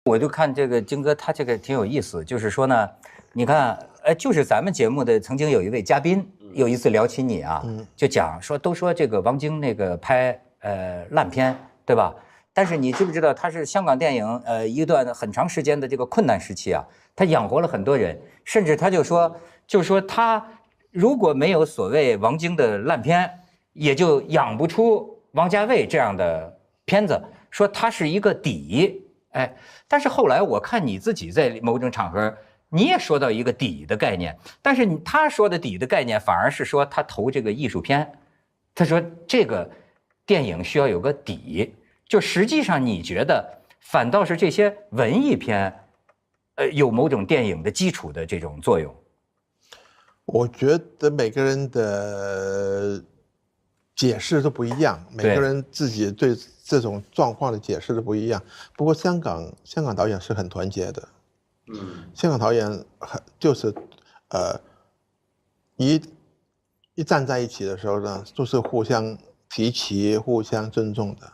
我就看这个金哥，他这个挺有意思，就是说呢，你看，就是咱们节目的曾经有一位嘉宾，有一次聊起你啊，就讲说，都说这个王晶那个拍烂片，对吧？但是你知不知道，他是香港电影一段很长时间的这个困难时期啊，他养活了很多人，甚至他就说他如果没有所谓王晶的烂片，也就养不出王家卫这样的片子，说他是一个底。哎，但是后来我看你自己在某种场合，你也说到一个底的概念，但是他说的底的概念反而是说他投这个艺术片，他说这个电影需要有个底，就实际上你觉得反倒是这些文艺片，有某种电影的基础的这种作用。我觉得每个人的解释都不一样，每个人自己对这种状况的解释都不一样。不过香港导演是很团结的，香港导演就是一站在一起的时候呢，都是互相提携、互相尊重的，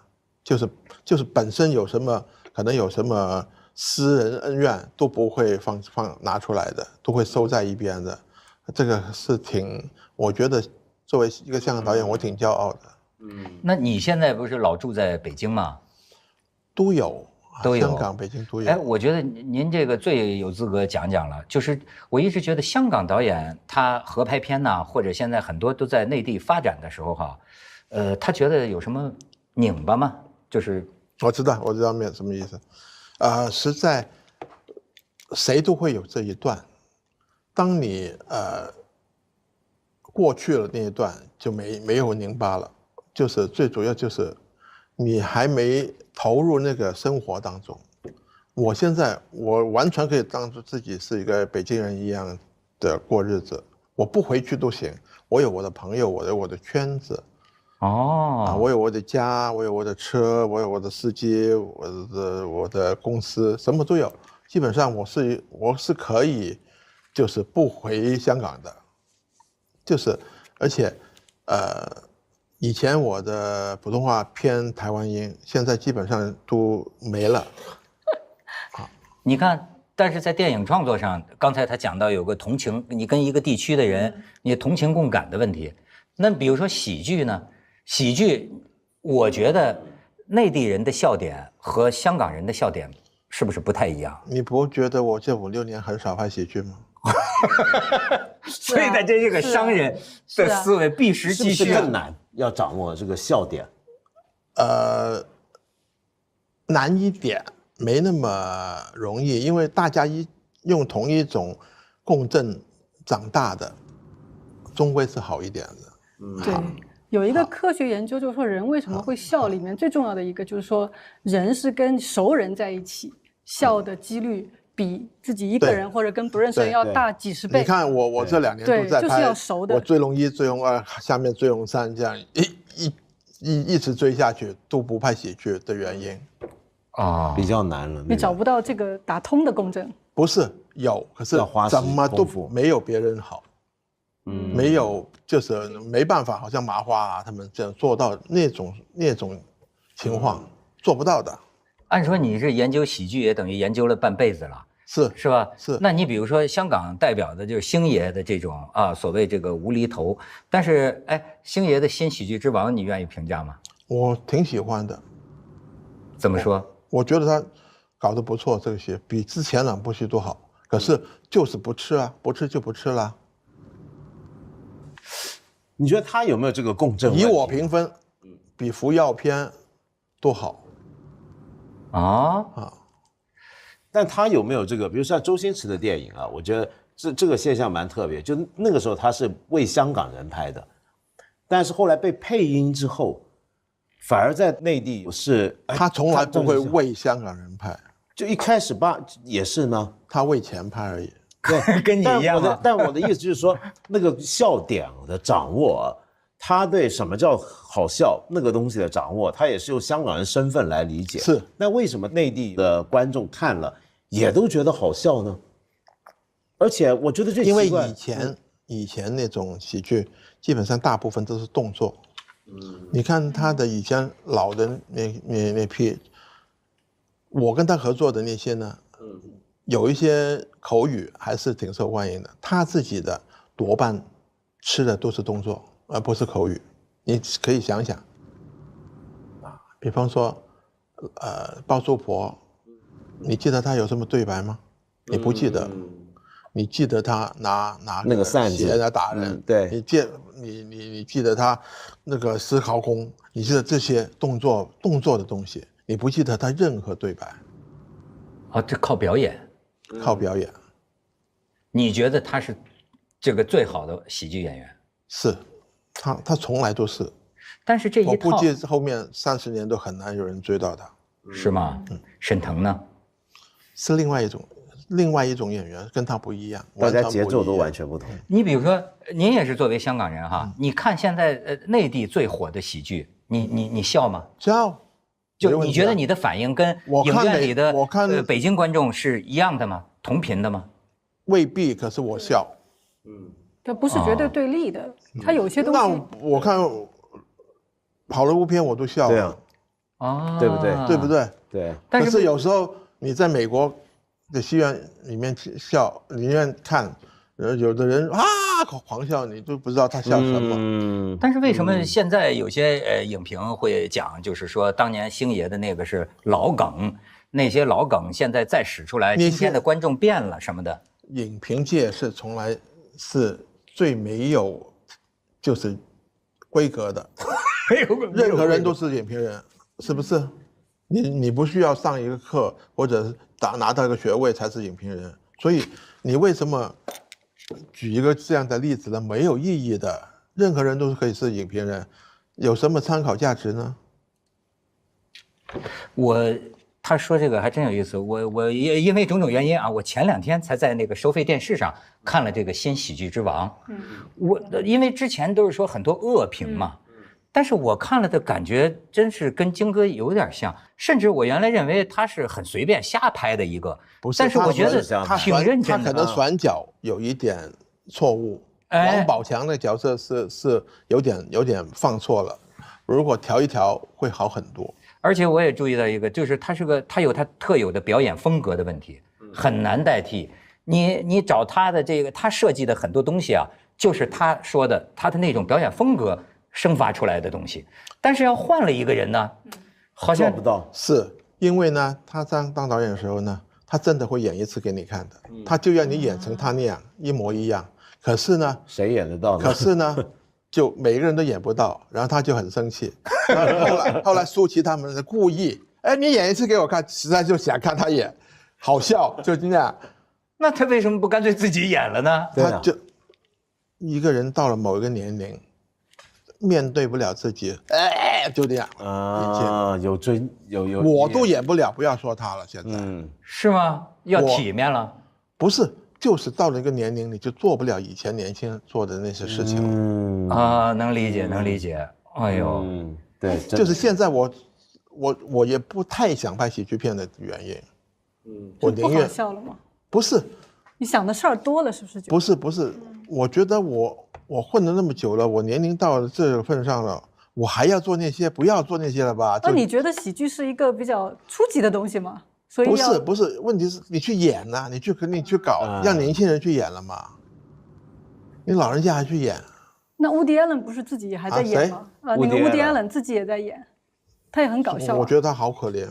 就是本身有什么可能有什么私人恩怨都不会拿出来的，都会收在一边的。这个是我觉得作为一个香港导演，我挺骄傲的。那你现在不是老住在北京吗？都有，香港、北京都有。哎，我觉得您这个最有资格讲讲了。就是我一直觉得香港导演他合拍片呐，或者现在很多都在内地发展的时候哈，他觉得有什么拧巴吗？就是我知道什么意思。实在谁都会有这一段，当你过去了那一段就没有拧巴了，就是最主要就是你还没投入那个生活当中。我完全可以当作自己是一个北京人一样的过日子，我不回去都行。我有我的朋友，我有我的圈子，我有我的家，我有我的车，我有我的司机，我的公司，什么都有。基本上我是可以，就是不回香港的，就是而且以前我的普通话偏台湾音，现在基本上都没了。你看，但是在电影创作上，刚才他讲到有个同情，你跟一个地区的人，你同情共感的问题。那比如说喜剧呢？喜剧，我觉得内地人的笑点和香港人的笑点是不是不太一样？你不觉得我这5、6年很少拍喜剧吗？所以在这个商人的思维必须继续更难，要掌握这个笑点。难一点，没那么容易，因为大家用同一种共振长大的，终归是好一点的。对，有一个科学研究就是说，人为什么会笑，里面最重要的一个就是说，人是跟熟人在一起，笑的几率比自己一个人或者跟不认识人要大几10倍。你看我这2年都在拍，就是要熟的。我追龙1、追龙2，下面追龙3，这样一直追下去都不拍喜剧的原因。比较难了。你找不到这个打通的共振。不是有，可是怎么都没有别人好。没有，就是没办法，好像麻花他们这样做到那种情况，做不到的。按说你是研究喜剧，也等于研究了半辈子了，是吧？是。那你比如说香港代表的就是星爷的这种所谓这个无厘头，但是星爷的新喜剧之王，你愿意评价吗？我挺喜欢的。怎么说？我觉得他搞得不错，这个戏比之前2部戏都好。可是就是不吃啊，不吃就不吃了。你觉得他有没有这个共振？以我评分，比服药片都好。但他有没有这个？比如像周星驰的电影啊，我觉得这个现象蛮特别。就那个时候他是为香港人拍的，但是后来被配音之后，反而在内地是他从来不会为香港人拍。就一开始也是呢，他为钱拍而已。对，跟你一样。但我的意思就是说，那个笑点的掌握，他对什么叫好笑那个东西的掌握，他也是用香港人身份来理解。是。那为什么内地的观众看了也都觉得好笑呢？而且我觉得最奇怪，因为以前那种喜剧，基本上大部分都是动作。你看他的以前老的那批。我跟他合作的那些呢，有一些口语还是挺受欢迎的。他自己的多半吃的都是动作，而不是口语。你可以想想，比方说，包租婆，你记得他有什么对白吗？你不记得。你记得他拿那个扇子鞋来打人，对，你记得他那个思考功，你记得这些动作的东西，你不记得他任何对白。这靠表演。靠表演。你觉得他是这个最好的喜剧演员？是，他从来都是。但是这一套，我估计后面30年都很难有人追到他。是吗？沈腾呢？是另外一种演员，跟他不一样，大家节奏都完全不同。你比如说，您也是作为香港人哈，你看现在内地最火的喜剧，你笑吗？笑。就你觉得你的反应跟影院里的北京观众是一样的吗？同频的吗？未必，可是我笑。它不是绝对对立的，它有些东西。那我看好莱坞片我都笑了。对不对？对不对？对。但是有时候你在美国的戏院里面笑，里面看，有的人狂笑，你都不知道他笑什么。但是为什么现在有些影评会讲，就是说当年星爷的那个是老梗，那些老梗现在再使出来，今天的观众变了什么的。影评界是从来是最没有就是规格的，任何人都是影评人，是不是？你不需要上一个课或者是拿到一个学位才是影评人，所以你为什么举一个这样的例子呢？没有意义的，任何人都可以是影评人，有什么参考价值呢？他说这个还真有意思，我也因为种种原因啊，我前2天才在那个收费电视上看了这个新喜剧之王。我因为之前都是说很多恶评嘛，但是我看了的感觉真是跟京哥有点像，甚至我原来认为他是很随便瞎拍的一个，不是，但是我觉得挺认真的。他可能选角有一点错误，王宝强的角色是有点放错了，如果调一调会好很多。而且我也注意到一个，就是他有他特有的表演风格的问题，很难代替。你找他的这个，他设计的很多东西啊，就是他说的他的那种表演风格生发出来的东西。但是要换了一个人呢，好像做不到。是因为呢，他当导演的时候呢，他真的会演一次给你看的，他就要你演成他那样一模一样。可是呢，谁演得到呢？可是呢，就每个人都演不到，然后他就很生气。后来舒淇他们是故意，你演一次给我看，实在就想看他演，好笑，就这样。那他为什么不干脆自己演了呢？他就一个人到了某一个年龄，面对不了自己，就这样啊，有，我都演不了，不要说他了。现在，是吗？要体面了？不是，就是到了一个年龄，你就做不了以前年轻人做的那些事情了。能理解，能理解。哎呦，对，就是现在我也不太想拍喜剧片的原因。我宁愿不好笑了吗？不是，你想的事儿多了，是不是？不是，我觉得我混了那么久了，我年龄到了这个份上了，我还要做那些，不要做那些了吧？那你觉得喜剧是一个比较初级的东西吗？所以不是，问题是你去演呐，你去搞，让年轻人去演了嘛？你老人家还去演？那伍迪·艾伦不是自己还在演吗？那个伍迪·艾伦自己也在演，他也很搞笑。我觉得他好可怜。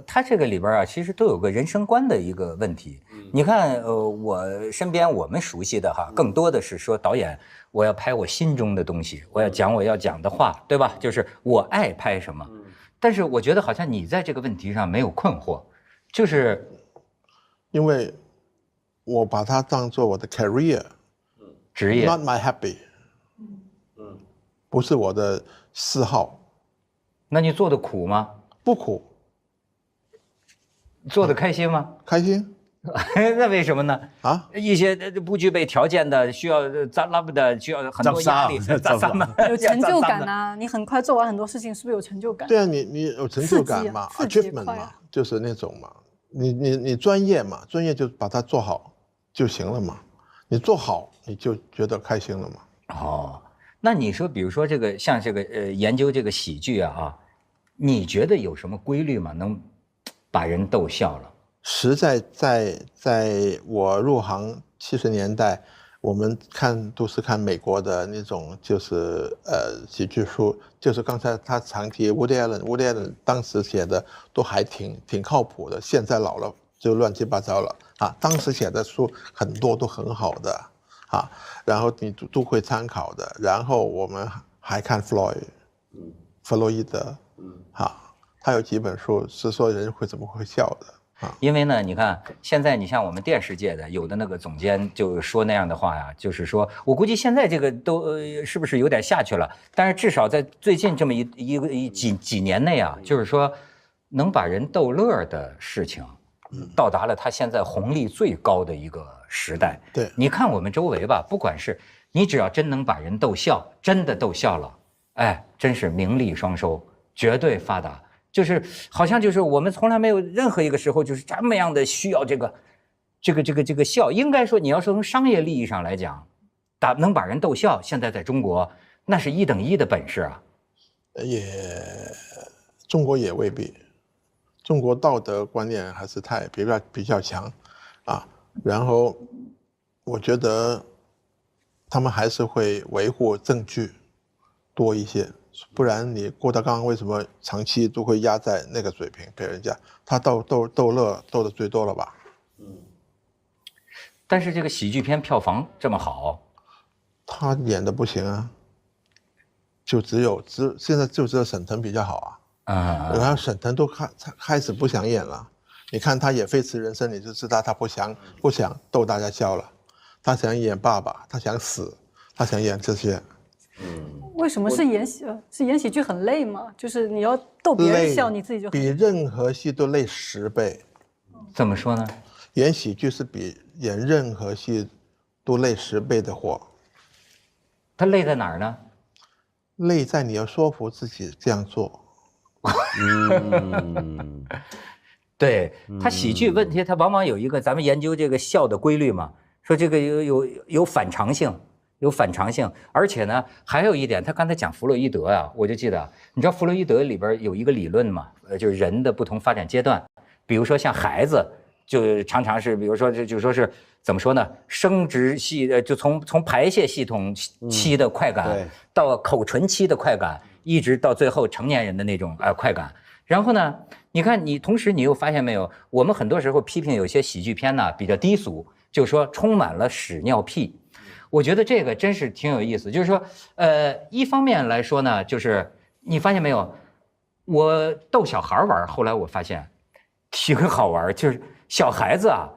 他这个里边啊，其实都有个人生观的一个问题。你看，我身边我们熟悉的哈，更多的是说导演，我要拍我心中的东西，我要讲我要讲的话，对吧？就是我爱拍什么。但是我觉得好像你在这个问题上没有困惑，就是因为我把它当做我的 career， 职业 ，not my hobby， 不是我的嗜好。那你做的苦吗？不苦。做的开心吗？开心。那为什么呢？一些不具备条件的，需要扎拉的，需要很多压力，有成就感呐。你很快做完很多事情，是不是有成就感？对啊，你有成就感嘛 ，achievement 嘛，就是那种嘛。你专业嘛，专业就把它做好就行了嘛。你做好，你就觉得开心了嘛。那你说，比如说这个像这个研究这个喜剧啊，你觉得有什么规律吗？能把人逗笑了？实在在我入行70年代，我们都是看美国的那种，就是喜剧书，就是刚才他常提 Woody Allen 当时写的都还挺靠谱的，现在老了就乱七八糟了啊。当时写的书很多都很好的啊，然后你都会参考的。然后我们还看弗洛伊德，他有几本书是说人怎么会笑的。因为呢，你看现在你像我们电视界的有的那个总监就说那样的话呀，就是说我估计现在这个都是不是有点下去了？但是至少在最近这么几年内啊，就是说能把人逗乐的事情，到达了他现在红利最高的一个时代。对，你看我们周围吧，不管是你只要真能把人逗笑，真的逗笑了，哎，真是名利双收，绝对发达。就是好像就是我们从来没有任何一个时候就是这么样的需要这个笑。应该说你要说从商业利益上来讲，能把人逗笑，现在在中国那是1等1的本事啊。中国也未必，中国道德观念还是比较强啊。然后我觉得他们还是会维护证据多一些。不然你郭德纲为什么长期都会压在那个水平给人家？他逗乐逗的最多了吧？但是这个喜剧片票房这么好，他演的不行啊，现在就只有沈腾比较好啊。然后沈腾都开始不想演了。你看他演《飞驰人生》，你就知道他不想逗大家笑了，他想演爸爸，他想死，他想演这些。为什么是演喜剧很累吗？就是你要逗别人笑，你自己就比任何戏都累10倍。怎么说呢？演喜剧是比演任何戏都累10倍的活。他累在哪儿呢？累在你要说服自己这样做。对，他喜剧问题，他往往有一个，咱们研究这个笑的规律嘛，说这个有反常性。有反常性，而且呢，还有一点，他刚才讲弗洛伊德啊，我就记得，你知道弗洛伊德里边有一个理论嘛，就是人的不同发展阶段，比如说像孩子，就常常是，比如说就说是怎么说呢，生殖系就从排泄系统期的快感，到口唇期的快感，一直到最后成年人的那种快感。然后呢，你看同时你又发现没有，我们很多时候批评有些喜剧片呢比较低俗，就是说充满了屎尿屁。我觉得这个真是挺有意思，就是说，一方面来说呢，就是你发现没有，我逗小孩玩，后来我发现挺好玩，就是小孩子啊，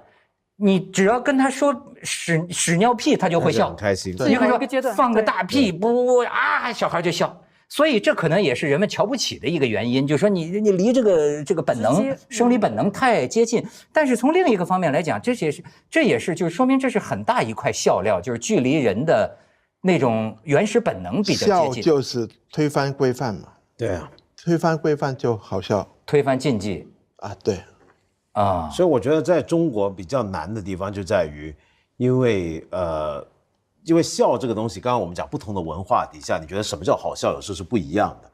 你只要跟他说屎尿屁，他就会笑，很开心。你跟他说放个大屁，不啊，小孩就笑。所以这可能也是人们瞧不起的一个原因，就是说你离这个本能生理本能太接近。但是从另一个方面来讲，这也是就是说明这是很大一块笑料，就是距离人的那种原始本能比较接近。笑就是推翻规范嘛。对啊，推翻规范就好笑，推翻禁忌啊，对啊。所以我觉得在中国比较难的地方就在于，因为笑这个东西，刚刚我们讲不同的文化底下，你觉得什么叫好笑，有时候是不一样的。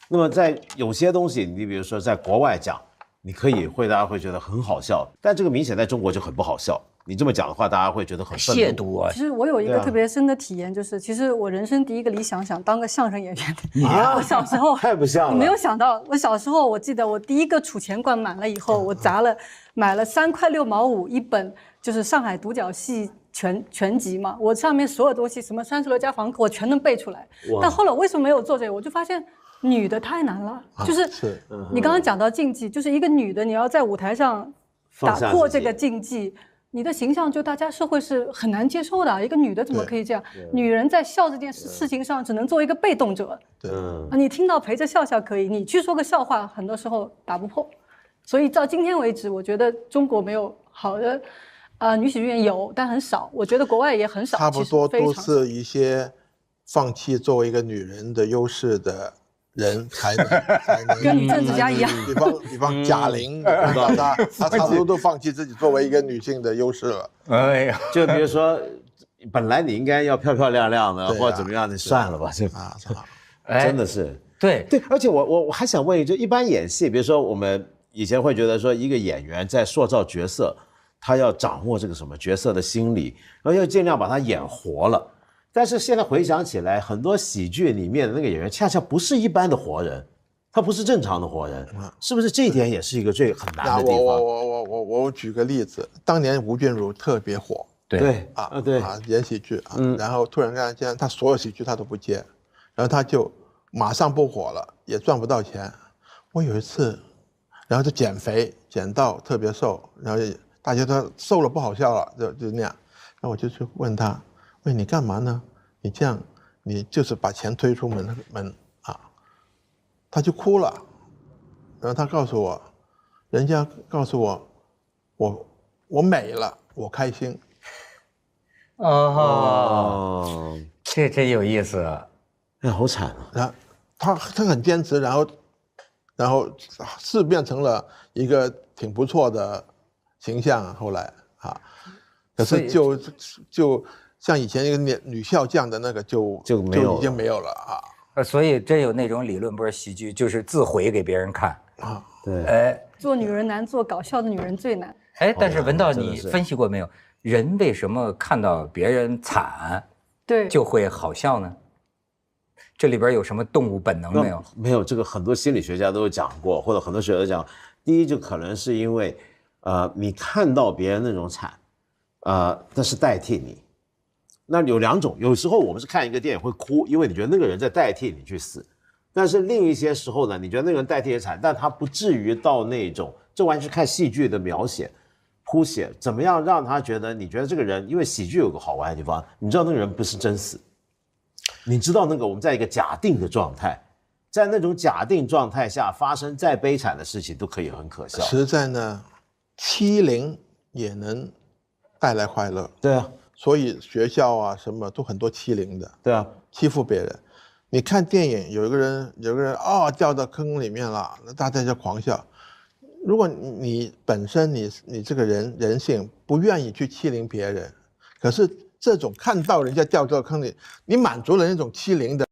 那么在有些东西，你比如说在国外讲，你可以大家会觉得很好笑，但这个明显在中国就很不好笑。你这么讲的话，大家会觉得很愤怒亵渎啊。其实我有一个特别深的体验，就是其实我人生第一个理想想当个相声演员。我小时候太不像了，你没有想到，我小时候我记得我第一个储钱罐满了以后，我买了3块6毛5一本，就是上海独角戏全集嘛，我上面所有东西什么36家房客我全能背出来。但后来为什么没有做这个？我就发现女的太难了，就是你刚刚讲到禁忌，就是一个女的你要在舞台上打破这个禁忌，你的形象就大家社会是很难接受的。一个女的怎么可以这样？女人在笑这件事情上只能做一个被动者。你听到陪着笑笑可以，你去说个笑话，很多时候打不破。所以到今天为止，我觉得中国没有好的。女喜剧演员有，但很少。我觉得国外也很少，差不多都是一些放弃作为一个女人的优势的人才能跟女政治家一样。比方贾玲，她差不多都放弃自己作为一个女性的优势了。哎呀，就比如说，本来你应该要漂漂亮亮的，或者怎么样的，算了吧，这真的是。对对，而且我还想问一句，一般演戏，比如说我们以前会觉得说，一个演员在塑造角色，他要掌握这个什么角色的心理，然后要尽量把他演活了。但是现在回想起来，很多喜剧里面的那个演员，恰恰不是一般的活人，他不是正常的活人，是不是？这一点也是一个很难的地方。我举个例子，当年吴君如特别火，对演喜剧啊，然后突然间他所有喜剧他都不接，然后他就马上不火了，也赚不到钱。我有一次，然后就减肥，减到特别瘦，然后大家都瘦了不好笑了，就那样。然后我就去问他，喂，你干嘛呢？你这样，你就是把钱推出门啊。他就哭了，然后他告诉我，人家告诉我美了，我开心。哦，这真有意思。哎，好惨啊！然后他很坚持，然后是变成了一个挺不错的形象啊。后来啊，可是就像以前一个女校将的那个就已经没有了啊。所以真有那种理论，不是喜剧就是自毁给别人看啊。对，哎，做女人难，做搞笑的女人最难。哎，但是文道，你分析过没有？人为什么看到别人惨，对，就会好笑呢？这里边有什么动物本能没有？没有，这个很多心理学家都有讲过，或者很多学者讲。第一，就可能是因为，你看到别人那种惨，那是代替你。那有两种，有时候我们是看一个电影会哭，因为你觉得那个人在代替你去死。但是另一些时候呢，你觉得那个人代替也惨，但他不至于到那种，这完全是看戏剧的描写。谱写怎么样让他觉得，你觉得这个人，因为喜剧有个好玩的地方，你知道那个人不是真死，你知道那个我们在一个假定的状态，在那种假定状态下发生再悲惨的事情都可以很可笑。实在呢，欺凌也能带来快乐。对啊，所以学校啊什么都很多欺凌的。对啊，欺负别人。你看电影，有一个人掉到坑里面了，那大家就狂笑。如果你本身你这个人性不愿意去欺凌别人，可是这种看到人家掉到坑里，你满足了那种欺凌的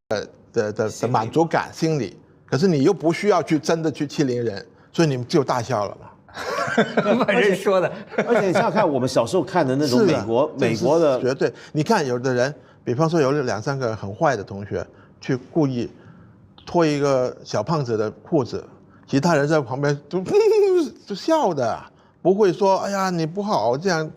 满足感心理，可是你又不需要去真的去欺凌人，所以你们就大笑了嘛。把人说的，而且你想想看，我们小时候看的那种美国的，绝对。你看有的人，比方说有2、3个很坏的同学，去故意脱一个小胖子的裤子，其他人在旁边都笑的，不会说哎呀你不好这样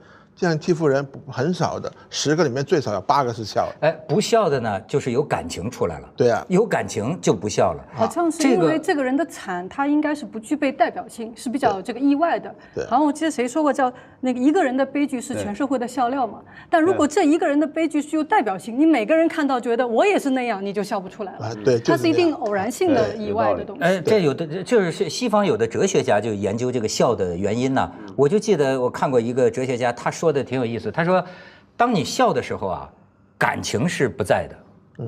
欺负人，很少的，10个里面最少有8个是笑的。哎，不笑的呢，就是有感情出来了。对啊，有感情就不笑了。好像是因为这个人的惨，他应该是不具备代表性，是比较这个意外的。对，好像我记得谁说过，叫那个一个人的悲剧是全社会的笑料嘛。但如果这一个人的悲剧具有代表性，你每个人看到觉得我也是那样，你就笑不出来了。对，它是一定偶然性的意外的东西。哎，这有的就是西方有的哲学家就研究这个笑的原因呢。我就记得我看过一个哲学家，他说的挺有意思。他说，当你笑的时候啊，感情是不在的。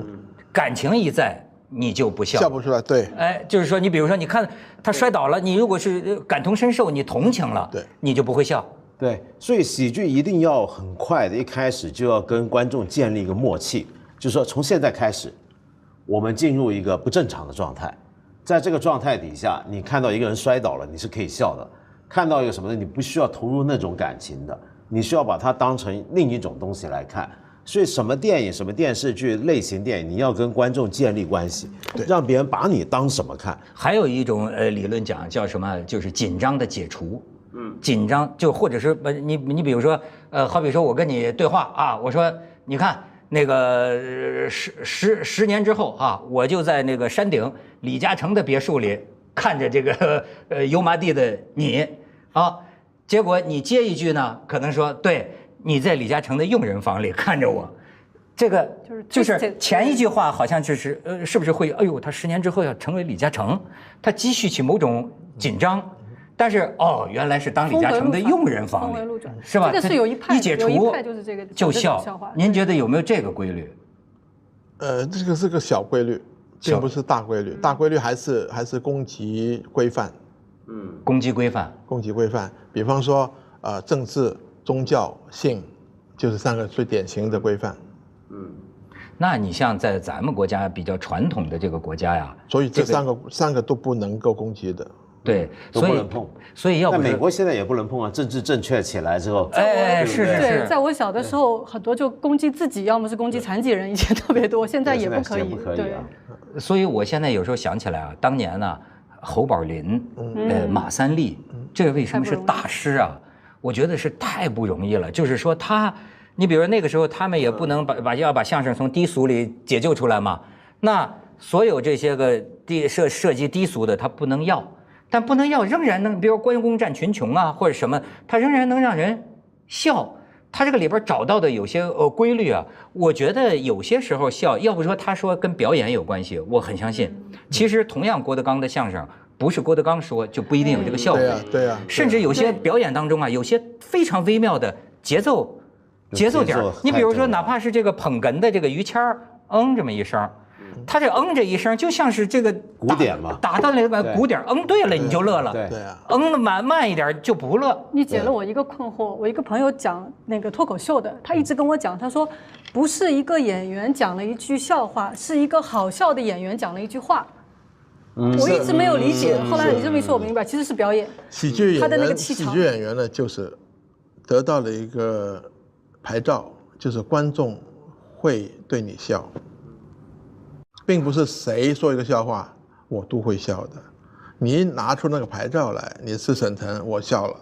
感情一在，你就不笑。笑不出来，对。哎，就是说，你比如说，你看他摔倒了，你如果是感同身受，你同情了，对，你就不会笑。对，所以喜剧一定要很快的，一开始就要跟观众建立一个默契，就是说从现在开始，我们进入一个不正常的状态，在这个状态底下，你看到一个人摔倒了，你是可以笑的；看到一个什么的，你不需要投入那种感情的，你需要把它当成另一种东西来看。所以什么电影、什么电视剧类型电影，你要跟观众建立关系，让别人把你当什么看。还有一种理论讲叫什么，就是紧张的解除。紧张就或者是你比如说好比说我跟你对话啊，我说你看那个十年之后啊，我就在那个山顶李嘉诚的别墅里看着这个油麻地的你啊，结果你接一句呢，可能说对，你在李嘉诚的佣人房里看着我。这个就是前一句话好像就是是不是会哎呦，他10年之后要成为李嘉诚，他积蓄起某种紧张。但是哦，原来是当李嘉诚的佣人房里，是吧？这个是有一派，一解除有一派就是这个就笑。您觉得有没有这个规律？这个是个小规律，并不是大规律。大规律还是攻击规范。攻击规范。攻击规范，比方说政治、宗教、性，就是3个最典型的规范。那你像在咱们国家比较传统的这个国家呀，所以这三个都不能够攻击的。对，都不能碰。所以要不美国现在也不能碰啊，政治正确起来之后，是。对，在我小的时候，很多就攻击自己，要么是攻击残疾人，以前特别多，现在也不可以。对。所以我现在有时候想起来啊，当年呢，侯宝林，马三立，这为什么是大师啊？我觉得是太不容易了。就是说你比如那个时候，他们也不能要把相声从低俗里解救出来嘛。那所有这些个涉及低俗的，他不能要。但不能要，仍然能，比如关公战群雄啊，或者什么，他仍然能让人笑。他这个里边找到的有些规律啊，我觉得有些时候笑，要不说他说跟表演有关系，我很相信。其实同样郭德纲的相声，不是郭德纲说就不一定有这个效果。对啊。甚至有些表演当中啊，有些非常微妙的节奏点。你比如说，哪怕是这个捧哏的这个于谦儿，这么一声。他这一声就像是这个鼓点嘛，打到那个鼓点，对了你就乐了，对啊，的慢一点就不乐。你解了我一个困惑，我一个朋友讲那个脱口秀的，他一直跟我讲，他说不是一个演员讲了一句笑话，是一个好笑的演员讲了一句话。我一直没有理解，后来你这么一说，我明白，其实是表演。喜剧演员，他的那个气场。喜剧演员呢，就是得到了一个牌照，就是观众会对你笑。并不是谁说一个笑话我都会笑的，你一拿出那个牌照来，你是沈腾，我笑了。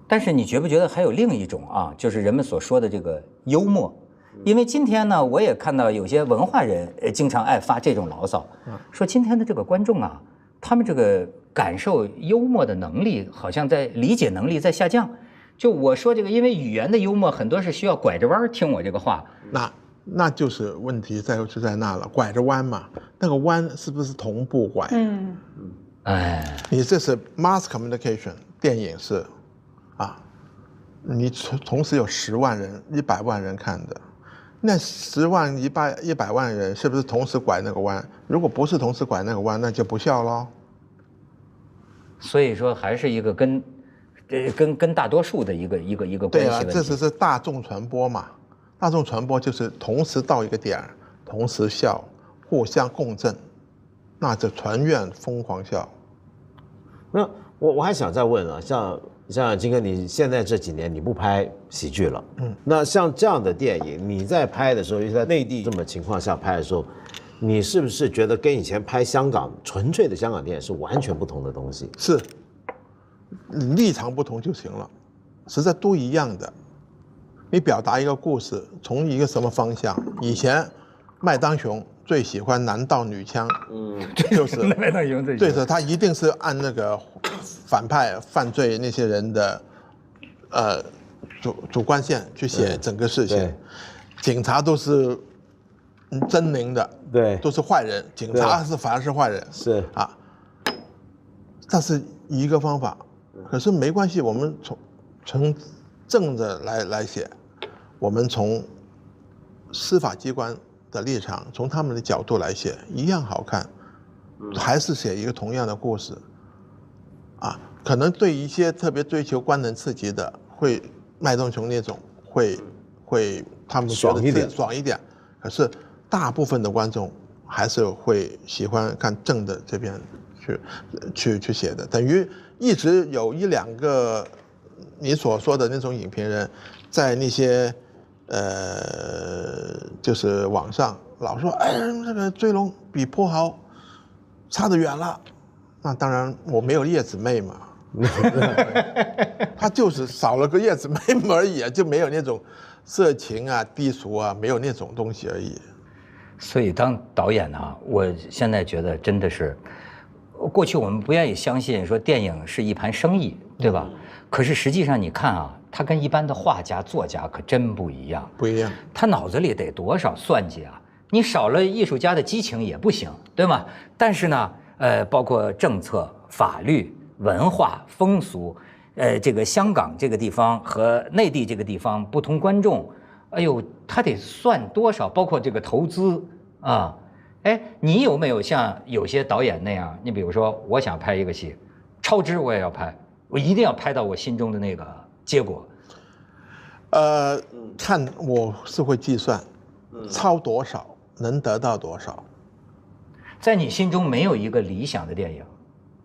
但是你觉不觉得还有另一种啊，就是人们所说的这个幽默？因为今天呢，我也看到有些文化人经常爱发这种牢骚，说今天的这个观众啊，他们这个感受幽默的能力好像在理解能力在下降。就我说这个，因为语言的幽默很多是需要拐着弯听我这个话。那就是问题就在那了，拐着弯嘛，那个弯是不是同步拐？你这是 mass communication， 电影是，你同时有10万人、100万人看的，那10万、100万人是不是同时拐那个弯？如果不是同时拐那个弯，那就不笑咯。所以说还是一个跟大多数的一个关系问题。对啊，这是大众传播嘛。大众传播就是同时到一个点，同时笑，互相共振，那就传遍疯狂笑。那我还想再问啊，像金哥，你现在这几年你不拍喜剧了，那像这样的电影，你在拍的时候，尤其在内地这么情况下拍的时候，你是不是觉得跟以前拍纯粹的香港电影是完全不同的东西？是，立场不同就行了，实在都一样的。你表达一个故事，从一个什么方向？以前麦当雄最喜欢男盗女枪，就是麦当雄最喜欢，对的，他一定是按那个反派犯罪那些人的主观线去写整个事情。警察都是狰狞的，对，都是坏人，警察反而是坏人，是啊。但是一个方法，可是没关系，我们从正着来写。我们从司法机关的立场，从他们的角度来写，一样好看，还是写一个同样的故事，可能对一些特别追求官能刺激的，会麦当雄那种会他们觉得爽一点，可是大部分的观众还是会喜欢看正的这边去写的，等于一直有1-2个你所说的那种影评人，在那些就是网上老说，这个追龙比破豪差得远了。那当然我没有叶子妹嘛，他就是少了个叶子妹而已，就没有那种色情啊、低俗啊，没有那种东西而已。所以当导演呢，我现在觉得真的是，过去我们不愿意相信说电影是一盘生意，对吧？可是实际上你看啊，他跟一般的画家、作家可真不一样。不一样，他脑子里得多少算计啊！你少了艺术家的激情也不行，对吗？但是呢，包括政策、法律、文化、风俗，这个香港这个地方和内地这个地方不同观众，哎呦，他得算多少？包括这个投资啊，你有没有像有些导演那样？你比如说，我想拍一个戏，超支我也要拍。我一定要拍到我心中的那个结果。看我是会计算，抄多少能得到多少。在你心中没有一个理想的电影，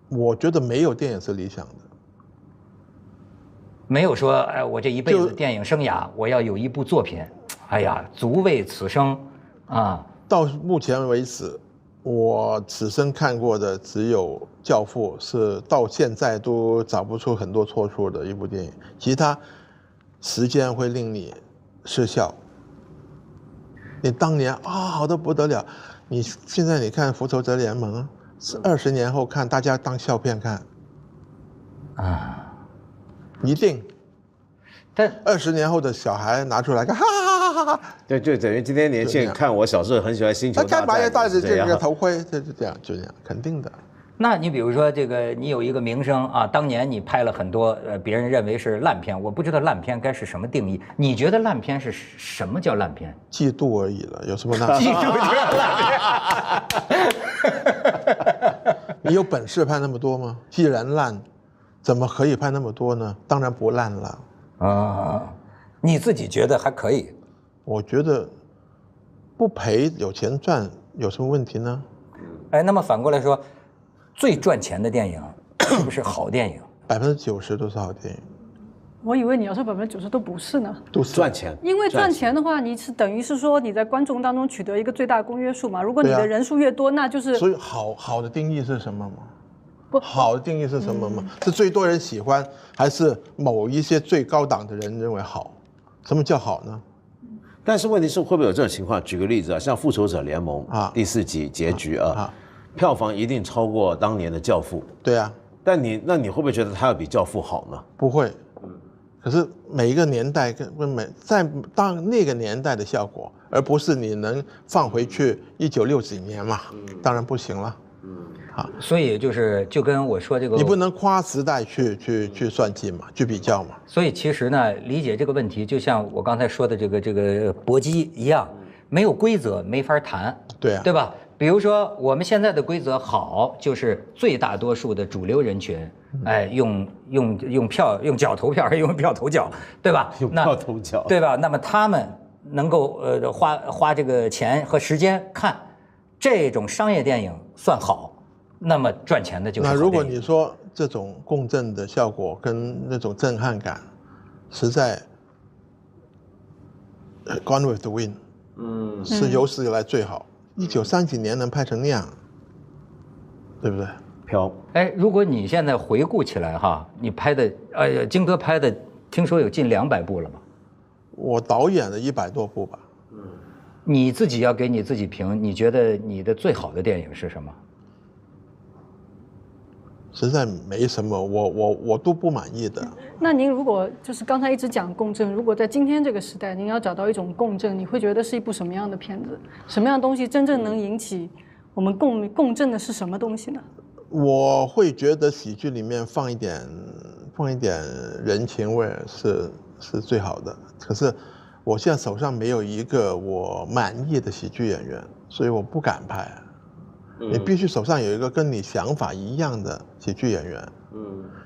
我觉得没有电影是理想的。没有说，哎，我这一辈子电影生涯，我要有一部作品，哎呀，足为此生啊！到目前为止，我此生看过的只有《教父》，是到现在都找不出很多错处的一部电影。其他时间会令你失效。你当年好的不得了，你现在你看《复仇者联盟》，是20年后看，大家当笑片看啊。一定，但20年后的小孩拿出来看，哈哈哈哈哈！对，就等于今天年轻人看我小时候很喜欢《星球大战》，他干嘛要戴着这样个头盔？就这样，就这样，肯定的。那你比如说这个，你有一个名声啊，当年你拍了很多别人认为是烂片，我不知道烂片该是什么定义。你觉得烂片是什么叫烂片？嫉妒而已了，有什么烂？嫉妒就是烂片。你有本事拍那么多吗？既然烂，怎么可以拍那么多呢？当然不烂了。啊，你自己觉得还可以？我觉得不赔有钱赚有什么问题呢？哎，那么反过来说，最赚钱的电影是不是好电影？90%都是好电影。我以为你要说90%都不是呢，都是赚钱。因为赚钱的话，你是等于是说你在观众当中取得一个最大公约数嘛。如果你的人数越多，那就是。所以好的定义是什么吗？不好的定义是什么吗？是最多人喜欢，还是某一些最高档的人认为好？什么叫好呢？但是问题是会不会有这种情况？举个例子啊，像《复仇者联盟》第4集结局票房一定超过当年的《教父》。对啊。但那你会不会觉得它要比《教父》好呢？不会。可是每一个年代在当那个年代的效果，而不是你能放回去1960几年嘛，当然不行了。所以就跟我说这个，你不能跨时代去算计嘛，去比较嘛。所以其实呢，理解这个问题，就像我刚才说的这个搏击一样，没有规则没法谈，对啊，对吧？比如说我们现在的规则好，就是最大多数的主流人群，哎，用脚投票，用票投脚，对吧？用票投脚，对吧？那么他们能够花这个钱和时间看这种商业电影算好。那么赚钱的就是好电影。那如果你说这种共振的效果跟那种震撼感，实在Gone with the Wind， 是有史以来最好。1930几年能拍成那样，对不对？飘。哎，如果你现在回顾起来哈，你拍的金哥拍的，听说有近200部了吧？我导演的100多部吧。你自己要给你自己评，你觉得你的最好的电影是什么？实在没什么，我都不满意的。那您如果就是刚才一直讲共振，如果在今天这个时代，您要找到一种共振，你会觉得是一部什么样的片子？什么样的东西真正能引起我们共振的是什么东西呢？我会觉得喜剧里面放一点人情味是最好的。可是我现在手上没有一个我满意的喜剧演员，所以我不敢拍。你必须手上有一个跟你想法一样的喜剧演员，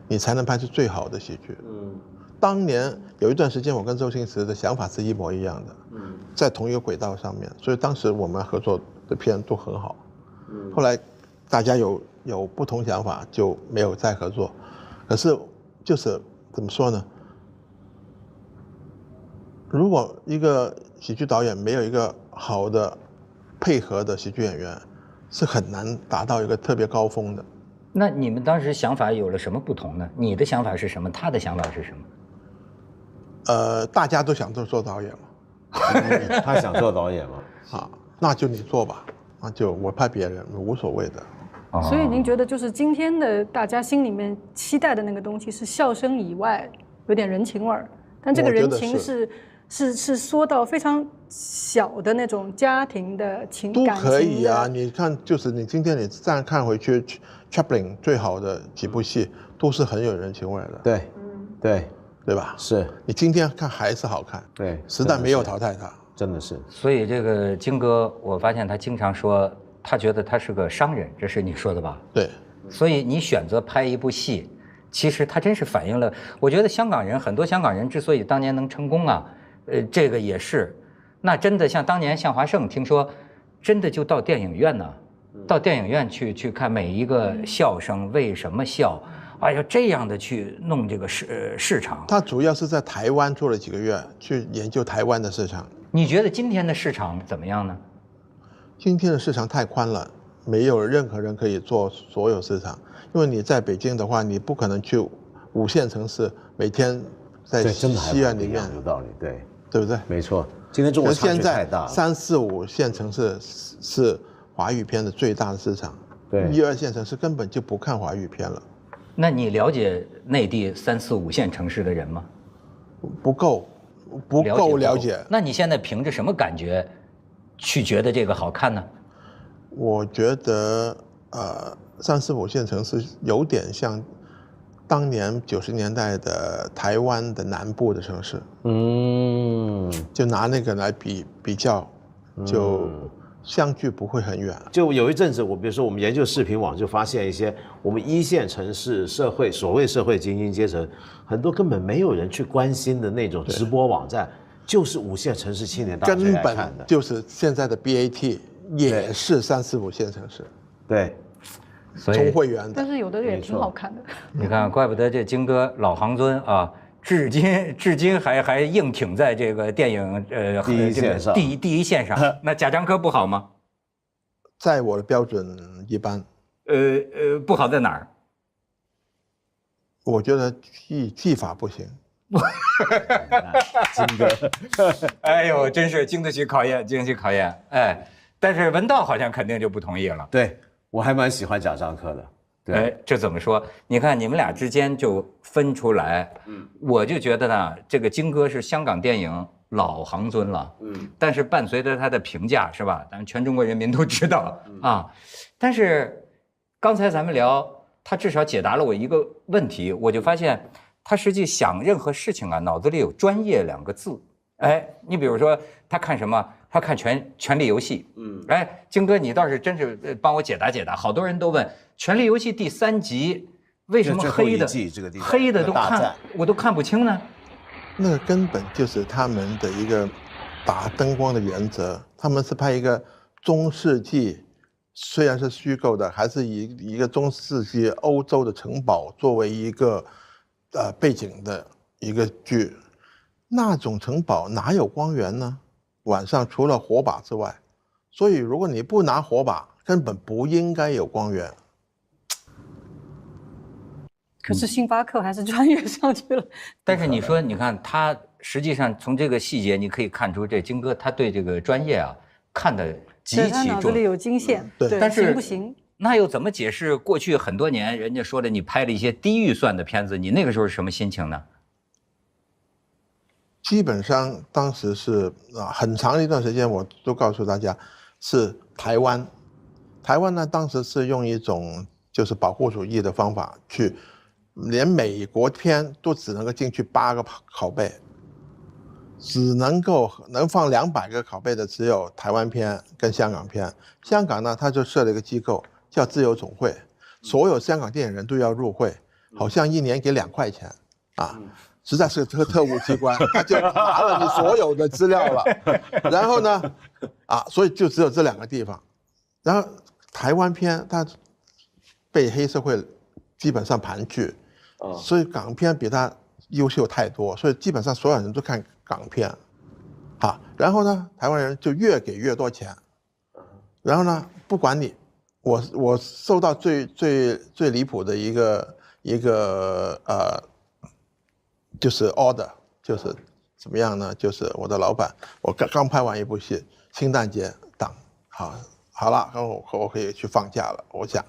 你才能拍出最好的喜剧。当年有一段时间，我跟周星驰的想法是一模一样的，在同一个轨道上面，所以当时我们合作的片都很好。后来大家有不同想法，就没有再合作。可是就是怎么说呢？如果一个喜剧导演没有一个好的配合的喜剧演员，是很难达到一个特别高峰的。那你们当时想法有了什么不同呢？你的想法是什么？他的想法是什么？大家都想做导演嘛。他想做导演嘛？那就你做吧，那就我拍别人无所谓的。所以您觉得就是今天的大家心里面期待的那个东西是笑声以外有点人情味儿，但这个人情是说到非常小的那种家庭的情感都可以啊。你看，就是你今天你这样看回去 ，Chaplin 最好的几部戏都是很有人情味的。对吧？是你今天看还是好看。对，时代没有淘汰它，真的是。所以这个金哥，我发现他经常说，他觉得他是个商人，这是你说的吧？对。所以你选择拍一部戏，其实他真是反映了，我觉得很多香港人之所以当年能成功啊。这个也是，那真的像当年向华胜，听说真的就到电影院呢，到电影院去看每一个笑声为什么笑，哎呀，这样的去弄这个市场。他主要是在台湾做了几个月，去研究台湾的市场。你觉得今天的市场怎么样呢？今天的市场太宽了，没有任何人可以做所有市场，因为你在北京的话，你不可能去5线城市每天在西安里面，有道理，对不对？没错。今天中国差距太大了。3、4、5线城市是华语片的最大的市场，对，1、2线城市根本就不看华语片了。那你了解内地3、4、5线城市的人吗？不够了解。那你现在凭着什么感觉去觉得这个好看呢？我觉得3、4、5线城市有点像当年90年代的台湾的南部的城市，就拿那个来比较，就相距不会很远。就有一阵子，比如说我们研究视频网，就发现一些我们1线城市所谓社会精英阶层，很多根本没有人去关心的那种直播网站，就是5线城市青年大最爱看的，根本就是现在的 BAT 也是3、4、5线城市，对，充会员的。但是有的也挺好看的。你看，怪不得这京哥老行尊啊，至今还硬挺在这个电影第一线上，第一线上。那贾樟柯不好吗？在我的标准一般。不好在哪儿？我觉得技法不行。金哥，哎呦，真是经得起考验，经得起考验。哎，但是文道好像肯定就不同意了。对，我还蛮喜欢贾樟柯的。对，哎，这怎么说？你看你们俩之间就分出来，我就觉得呢，这个金哥是香港电影老行尊了，但是伴随着他的评价是吧？咱们全中国人民都知道啊。但是刚才咱们聊，他至少解答了我一个问题，我就发现他实际想任何事情啊，脑子里有专业2个字。哎，你比如说他看什么？他看权力游戏。哎，金哥，你倒是真是帮我解答解答。好多人都问《权力游戏》第3集为什么黑的都我都看不清呢？那个根本就是他们的一个打灯光的原则。他们是拍一个中世纪，虽然是虚构的，还是以一个中世纪欧洲的城堡作为一个背景的一个剧。那种城堡哪有光源呢？晚上除了火把之外，所以如果你不拿火把，根本不应该有光源。可是星巴克还是穿越上去了。但是你说，你看他实际上从这个细节，你可以看出这金哥他对这个专业啊看得极其重。他脑子里有金线，对，但是行不行？那又怎么解释过去很多年人家说的你拍了一些低预算的片子，你那个时候是什么心情呢？基本上当时是很长的一段时间，我都告诉大家是台湾呢，当时是用一种就是保护主义的方法去，连美国片都只能够进去8个拷贝，能放200个拷贝的只有台湾片跟香港片。香港呢，他就设了一个机构叫自由总会，所有香港电影人都要入会，好像1年给2块钱啊。实在是个特务机关，他就拿了你所有的资料了，然后呢，所以就只有这2个地方。然后台湾片它被黑社会基本上盘踞，所以港片比它优秀太多，所以基本上所有人都看港片，然后呢，台湾人就越给越多钱，然后呢，不管你，我收到最离谱的一个就是 order， 就是怎么样呢？就是我的老板，我刚拍完一部戏，圣诞节档，好了，我可以去放假了。我想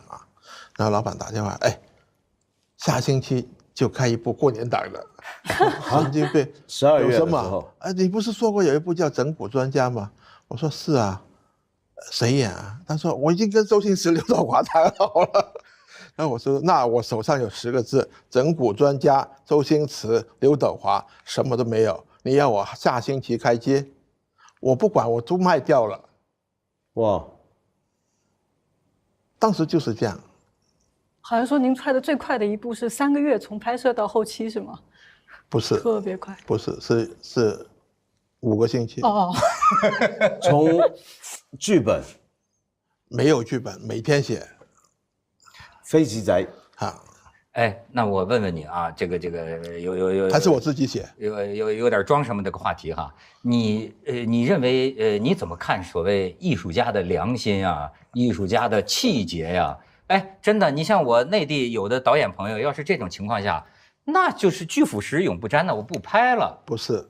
然后老板打电话，下星期就开一部过年档的，神经病，12月有什么？你不是说过有一部叫《整蛊专家》吗？我说是啊，谁演啊？他说我已经跟周星驰、刘德华谈好了。然后我说，那我手上有10个字，整蛊专家，周星驰、刘德华，什么都没有。你要我下星期开机，我不管，我都卖掉了。哇！当时就是这样。好像说您拍的最快的一部是3个月从拍摄到后期是吗？不是，特别快。不是，是5个星期。哦，从剧本、没有剧本，每天写飞机仔啊，哎，那我问问你啊，这个有，还是我自己写。有点装什么这个话题哈。你认为你怎么看所谓艺术家的良心啊，艺术家的气节呀？哎，真的，你像我内地有的导演朋友，要是这种情况下，那就是拒腐蚀永不沾的，我不拍了。不是，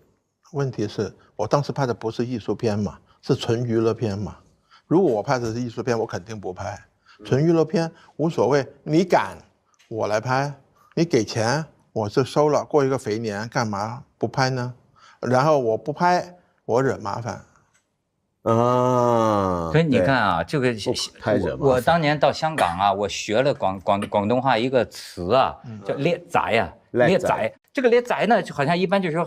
问题是我当时拍的不是艺术片嘛，是纯娱乐片嘛。如果我拍的是艺术片，我肯定不拍。纯娱乐片无所谓，你敢我来拍，你给钱我就收了，过一个肥年，干嘛不拍呢？然后我不拍，我惹麻烦。所以你看啊，这个太惹麻烦。我当年到香港啊，我学了广东话一个词啊，叫叻仔呀，叻仔。这个叻仔呢，就好像一般就是说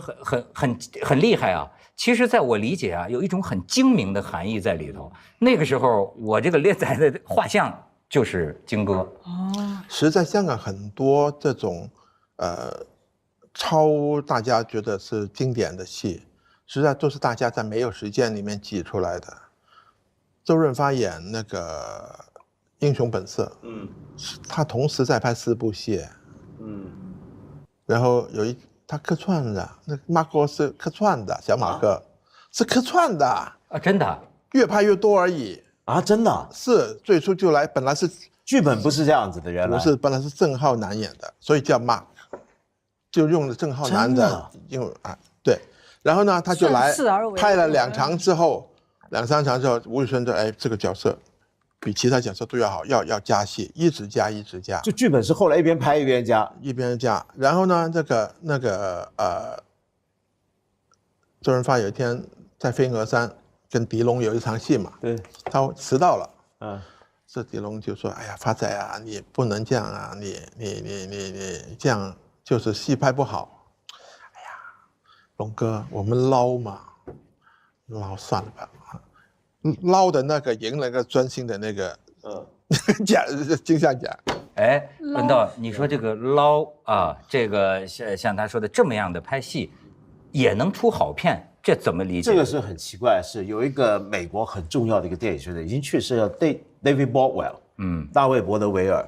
很厉害啊。其实，在我理解啊，有一种很精明的含义在里头。那个时候，我这个叻仔的画像就是金哥。哦，实在香港很多这种超大家觉得是经典的戏，实在都是大家在没有时间里面挤出来的。周润发演那个《英雄本色》，他同时在拍4部戏，然后他客串的，那马哥是客串的，小马哥是客串的啊，真的，越拍越多而已啊，真的是最初就来，本来是剧本不是这样子的，原来不是，本来是郑浩南演的，所以叫 Mark， 就用了郑浩南的用啊，对，然后呢，他就来拍了2场之后，2、3场之后，吴宇森说，哎，这个角色比其他角色都要好，要加戏，一直加。就剧本是后来一边拍一边加，然后呢，周润发有一天在飞鹅山跟狄龙有一场戏嘛，对，他迟到了，这狄龙就说，哎呀，发仔啊，你不能这样啊，你这样就是戏拍不好，哎呀，龙哥，我们捞嘛，捞算了吧。捞的那个赢了个专心的那个奖金像奖。哎，文道，你说这个捞啊，这个像他说的这么样的拍戏，也能出好片，这怎么理解？这个是很奇怪，是有一个美国很重要的一个电影学者已经去世了 ，David Bordwell， 大卫·伯德维尔，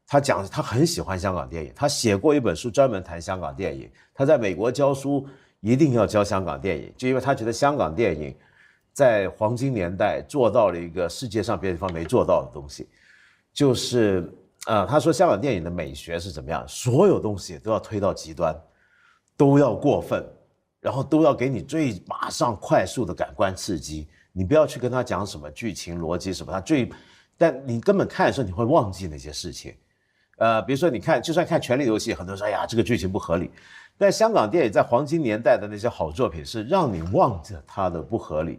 他讲他很喜欢香港电影，他写过一本书专门谈香港电影。他在美国教书一定要教香港电影，就因为他觉得香港电影在黄金年代做到了一个世界上别的地方没做到的东西，就是他说香港电影的美学是怎么样，所有东西都要推到极端，都要过分，然后都要给你最马上快速的感官刺激，你不要去跟他讲什么剧情逻辑什么，但你根本看的时候你会忘记那些事情。比如说你看，就算看《权力游戏》，很多人说哎呀这个剧情不合理，但香港电影在黄金年代的那些好作品是让你忘记它的不合理。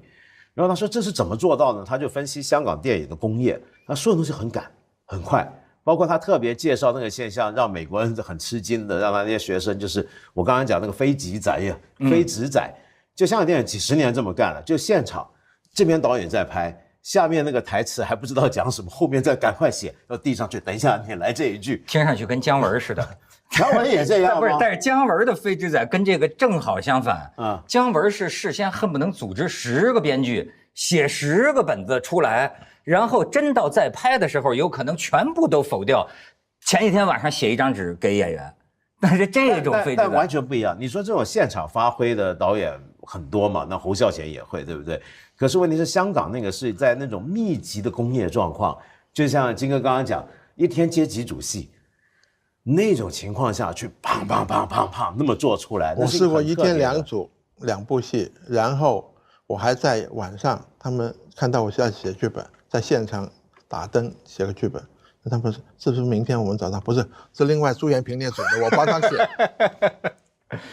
然后他说这是怎么做到呢？他就分析香港电影的工业，他所有东西很赶很快，包括他特别介绍那个现象，让美国人很吃惊的，让他那些学生就是我刚刚讲那个非集仔呀，非直仔，就香港电影几10年这么干了，就现场这边导演在拍，下面那个台词还不知道讲什么，后面再赶快写到地上去，等一下你来这一句，听上去跟姜文似的。姜文也这样吗？不是，但是姜文的非直仔跟这个正好相反。姜文是事先恨不能组织10个编剧写10个本子出来，然后真到在拍的时候，有可能全部都否掉。前一天晚上写一张纸给演员，但是这种非直仔但完全不一样。你说这种现场发挥的导演很多嘛？那侯孝贤也会，对不对？可是问题是，香港那个是在那种密集的工业状况，就像金哥刚刚讲，一天接几组戏。那种情况下去砰砰砰砰砰那么做出来，我试过1天2组2部戏，然后我还在晚上，他们看到我在写剧本，在现场打灯写个剧本，他们说是不是明天我们早上？不是，是另外朱延平那组的，我帮他写。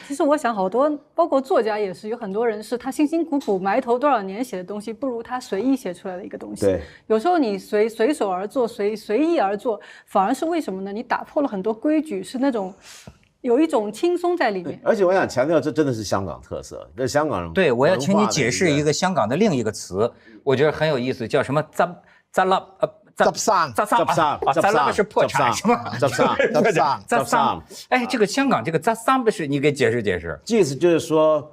其实我想好多，包括作家也是，有很多人是他辛辛苦苦埋头多少年写的东西，不如他随意写出来的一个东西。对，有时候你随手而做，随意而做，反而是为什么呢？你打破了很多规矩，是那种有一种轻松在里面。而且我想强调，这真的是香港特色，这香港人。对，我要请你解释一个香港的另一个词，我觉得很有意思，叫什么扎拉是破产是吗？扎桑，哎，这个香港这个扎桑不是你给解释解释？意思就是说，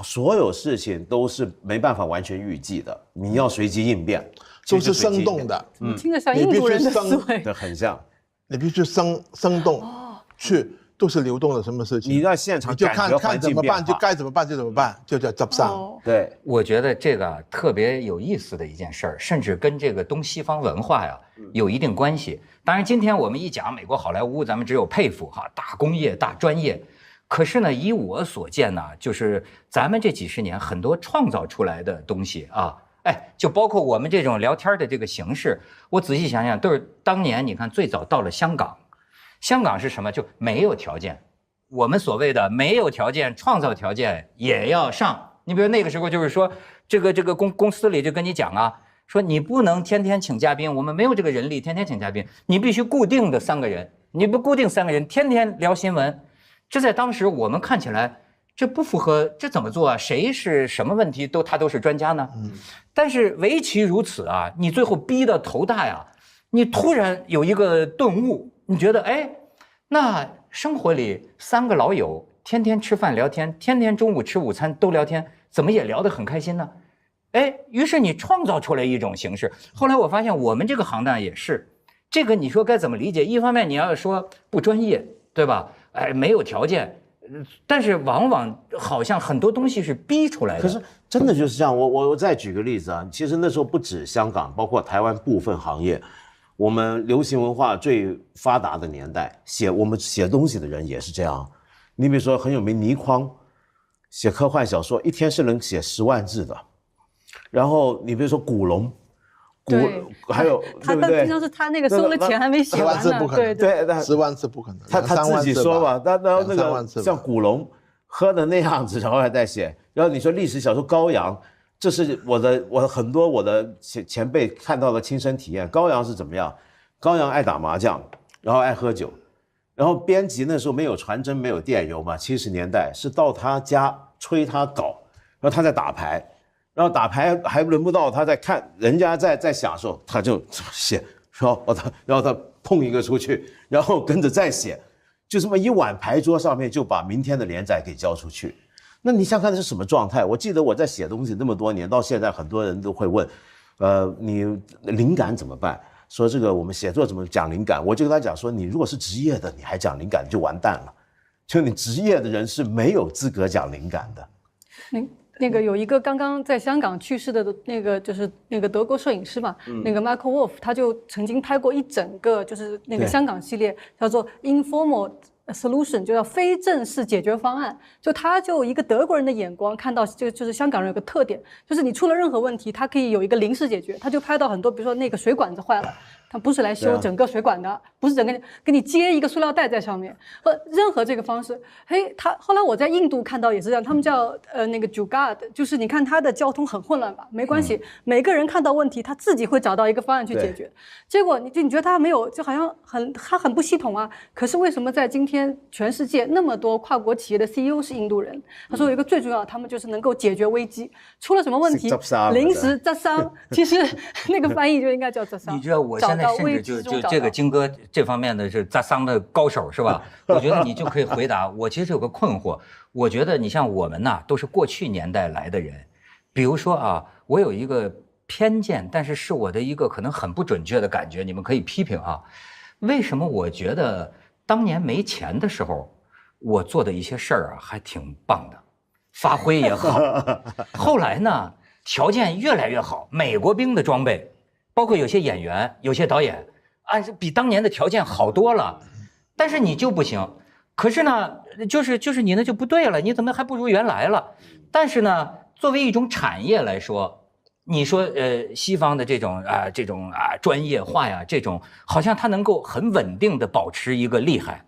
所有事情都是没办法完全预计的，你要随机应变，都是生动的。听着像印度人的思维，对，很像。你必须生动，去都是流动的什么事情，你在现场你就感觉看怎么办，就该怎么办就怎么办，就叫执上。对，我觉得这个特别有意思的一件事儿，甚至跟这个东西方文化呀有一定关系。当然，今天我们一讲美国好莱坞，咱们只有佩服哈，大工业、大专业。可是呢，以我所见呢，就是咱们这几十年很多创造出来的东西啊，就包括我们这种聊天的这个形式，我仔细想想，都是当年你看最早到了香港，香港是什么？就没有条件，我们所谓的没有条件，创造条件也要上。你比如那个时候就是说，这个公司里就跟你讲啊，说你不能天天请嘉宾，我们没有这个人力天天请嘉宾，你必须固定的3个人，你不固定3个人，天天聊新闻，这在当时我们看起来。这不符合，这怎么做啊？谁是什么问题他都是专家呢？但是唯其如此啊，你最后逼到头大呀，你突然有一个顿悟，你觉得那生活里3个老友天天吃饭聊天，天天中午吃午餐都聊天，怎么也聊得很开心呢？于是你创造出来一种形式。后来我发现我们这个行当也是，这个你说该怎么理解？一方面你要说不专业，对吧？没有条件。但是往往好像很多东西是逼出来的。可是真的就是这样。我再举个例子啊，其实那时候不止香港，包括台湾部分行业，我们流行文化最发达的年代，我们写东西的人也是这样。你比如说很有名倪匡，写科幻小说一天是能写10万字的。然后你比如说古龙。对，还有他经常是他那个收了钱还没写完呢，对，10万字不可能，他自己说吧，然后那个像古龙喝的那样子，然后还在写，然后你说历史小说高阳，这是我很多我的前辈看到的亲身体验。高阳是怎么样？高阳爱打麻将，然后爱喝酒，然后编辑那时候没有传真没有电邮嘛，70年代是到他家催他稿，然后他在打牌。然后打牌还轮不到他在看，人家在享受，他就写，然后他碰一个出去，然后跟着再写，就这么一碗牌桌上面就把明天的连载给交出去。那你想看的是什么状态？我记得我在写东西那么多年，到现在很多人都会问，你灵感怎么办？说这个我们写作怎么讲灵感？我就跟他讲说，你如果是职业的，你还讲灵感就完蛋了，就你职业的人是没有资格讲灵感的。那个有一个刚刚在香港去世的那个就是那个德国摄影师嘛，那个 Michael Wolf， 他就曾经拍过一整个就是那个香港系列，叫做 Informal Solution， 就叫非正式解决方案。就他就一个德国人的眼光看到，就是香港人有个特点，就是你出了任何问题，他可以有一个临时解决。他就拍到很多，比如说那个水管子坏了。他不是来修整个水管的，不是整个给你接一个塑料袋在上面，任何这个方式。他后来我在印度看到也是这样，他们叫那个 Jugaad， 就是你看他的交通很混乱吧，没关系，每个人看到问题他自己会找到一个方案去解决。结果你觉得他没有，就好像他很不系统啊。可是为什么在今天全世界那么多跨国企业的 CEO 是印度人？他说有一个最重要，他们就是能够解决危机，出了什么问题临时扎伤，其实那个翻译就应该叫扎伤。你知道我现在甚至就这个金哥这方面的是扎桑的高手是吧？我觉得你就可以回答我。其实有个困惑，我觉得你像我们呐，都是过去年代来的人。比如说啊，我有一个偏见，但是是我的一个可能很不准确的感觉，你们可以批评啊。为什么我觉得当年没钱的时候，我做的一些事儿啊还挺棒的，发挥也好。后来呢，条件越来越好，美国兵的装备。包括有些演员、有些导演，比当年的条件好多了，但是你就不行。可是呢，就是你那就不对了，你怎么还不如原来了？但是呢，作为一种产业来说，你说西方的这种专业化呀，这种好像它能够很稳定的保持一个厉害。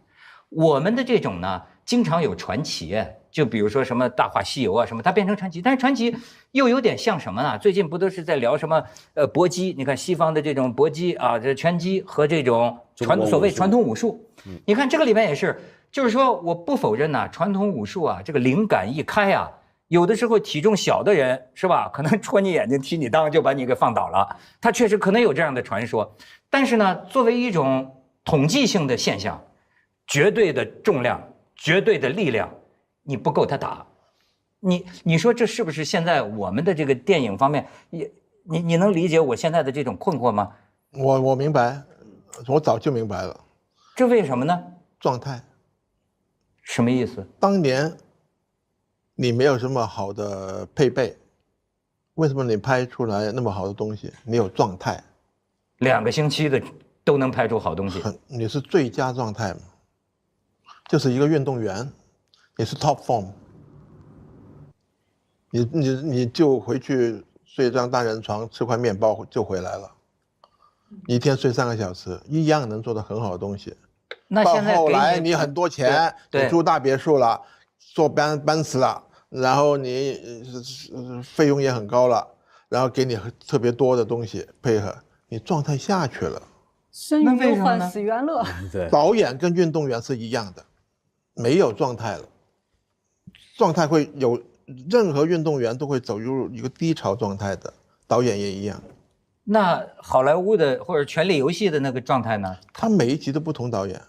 我们的这种呢，经常有传奇。就比如说什么《大话西游》啊什么，它变成传奇，但是传奇又有点像什么呢？最近不都是在聊什么搏击？你看西方的这种搏击啊，这拳击和这种所谓传统武术，你看这个里面也是，就是说我不否认呐，传统武术啊，这个灵感一开啊，有的时候体重小的人是吧，可能戳你眼睛踢你裆就把你给放倒了，他确实可能有这样的传说。但是呢，作为一种统计性的现象，绝对的重量、绝对的力量。你不够他打，你说这是不是现在我们的这个电影方面你能理解我现在的这种困惑吗？我明白，我早就明白了。这为什么呢？状态。什么意思？当年你没有什么好的配备，为什么你拍出来那么好的东西？你有状态，2个星期的都能拍出好东西，你是最佳状态嘛？就是一个运动员，你是 top form， 你就回去睡张单人床，吃块面包就回来了，一天睡3个小时，一样能做到很好的东西。那现在到后来你很多钱，你住大别墅了，坐奔驰了，然后你费用也很高了，然后给你特别多的东西配合，你状态下去了。生于忧患，死于安乐。对，导演跟运动员是一样的，没有状态了，状态会有，任何运动员都会走入一个低潮状态的，导演也一样。那好莱坞的或者《权力游戏》的那个状态呢？他每一集都不同导演。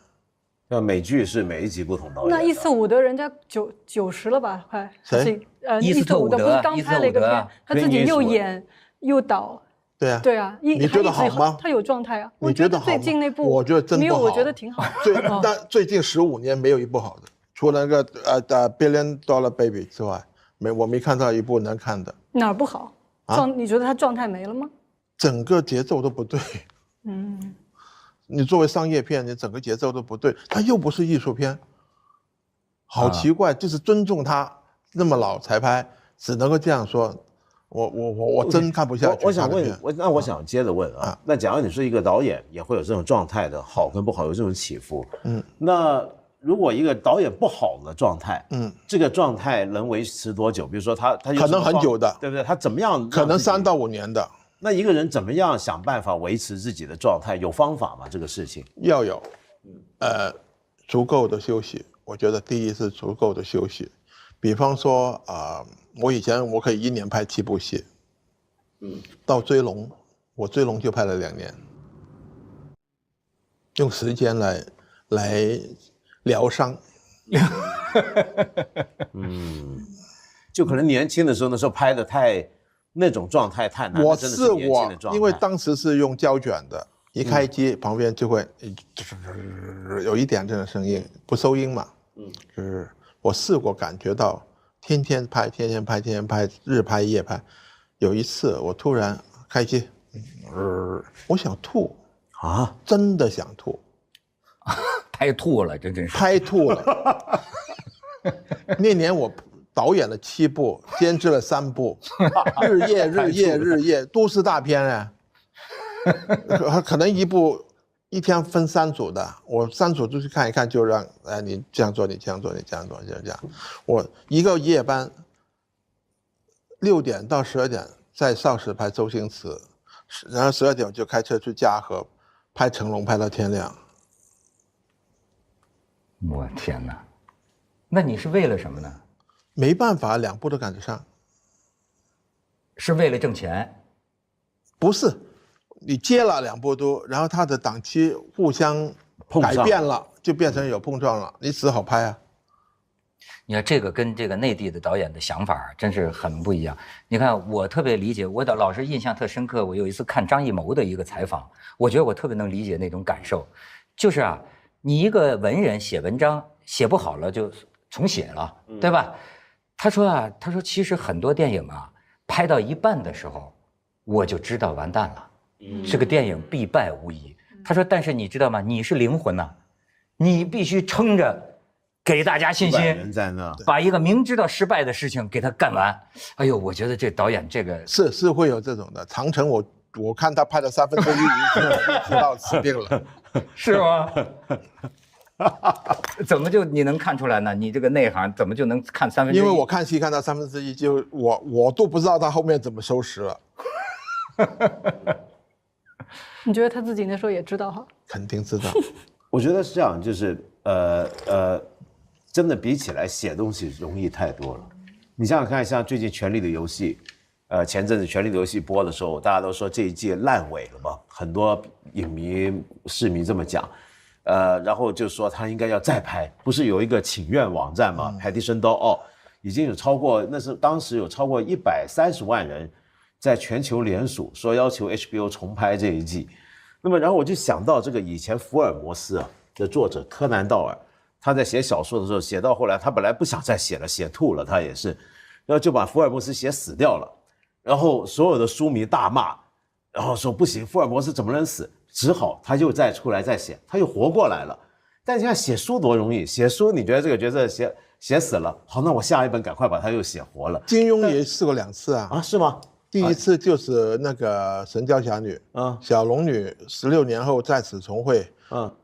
像美剧是每一集不同导演。那145的人家90了吧？快谁？145的不是刚拍了一个片，他自己又演又导。对啊，对啊，你觉得好吗？他有状态啊。你觉得好吗？最近那部，我觉得真不好。我觉得挺好。最近15年没有一部好的，除了那个Billion Dollar Baby 之外，我没看到一部能看的。哪儿不好？你觉得他状态没了吗？整个节奏都不对。你作为商业片，你整个节奏都不对，它又不是艺术片，好奇怪，就是尊重他那么老才拍，只能够这样说。我真看不下去。我想问，我想接着问啊，那假如你是一个导演，也会有这种状态的好跟不好有这种起伏。那如果一个导演不好的状态，这个状态能维持多久？比如说他可能很久的，对不对？他怎么样？可能3到5年的。那一个人怎么样想办法维持自己的状态？有方法吗？这个事情要有，足够的休息。我觉得第一是足够的休息。比方说我以前可以1年拍7部戏，到追龙，我追龙就拍了2年，用时间来疗伤。就可能年轻的时候那时候拍的那种状态太难。我因为当时是用胶卷的，一开机旁边就会有一点这种声音，不收音嘛。我试过感觉到天天拍，日拍夜拍。有一次我突然开机，我想吐啊，真的想吐，拍吐了，真是拍吐了。那年我导演了7部，监制了3部，日夜都是大片哎，可能一天分3组的，我3组就去看一看，就让你这样做，你这样做，你这样做，这样。我一个夜班，6点到12点在邵氏拍周星驰，然后12点我就开车去嘉禾拍成龙，拍到天亮。我天哪！那你是为了什么呢？没办法，2部都赶得上。是为了挣钱？不是，你接了2部都，然后他的档期互相改变了，就变成有碰撞了，你只好拍啊。你看这个跟这个内地的导演的想法真是很不一样。你看我特别理解，我的老是印象特深刻。我有一次看张艺谋的一个采访，我觉得我特别能理解那种感受，就是你一个文人写文章写不好了就重写了，对吧？他说其实很多电影拍到一半的时候，我就知道完蛋了，这个电影必败无疑。他说但是你知道吗？你是灵魂呐，你必须撑着给大家信心，人在那把一个明知道失败的事情给他干完。哎呦，我觉得这导演这个是会有这种的。长城我看他拍了1/3就知道死定了，是吗？怎么就你能看出来呢？你这个内行怎么就能看1/3？因为我看戏看到1/3，就我都不知道他后面怎么收拾了。你觉得他自己那时候也知道哈？肯定知道。我觉得是这样，就是真的比起来写东西容易太多了。你想想看，像最近《权力的游戏》，前阵子《权力的游戏》播的时候，大家都说这一季烂尾了嘛，很多影迷、市民这么讲。然后就说他应该要再拍，不是有一个请愿网站吗？Petition.org 已经有超过，当时有超过130万人在全球联署说要求 HBO 重拍这一季。那么然后我就想到这个以前福尔摩斯的作者柯南道尔，他在写小说的时候写到后来，他本来不想再写了，写吐了，他也是，然后就把福尔摩斯写死掉了，然后所有的书迷大骂，然后说不行，福尔摩斯怎么能死？只好他又再出来再写，他又活过来了。但现在写书多容易，写书你觉得这个角色写死了，好，那我下一本赶快把他又写活了。金庸也试过2次啊。是吗？第一次就是那个《神雕侠侣》，小龙女16年后再次重会，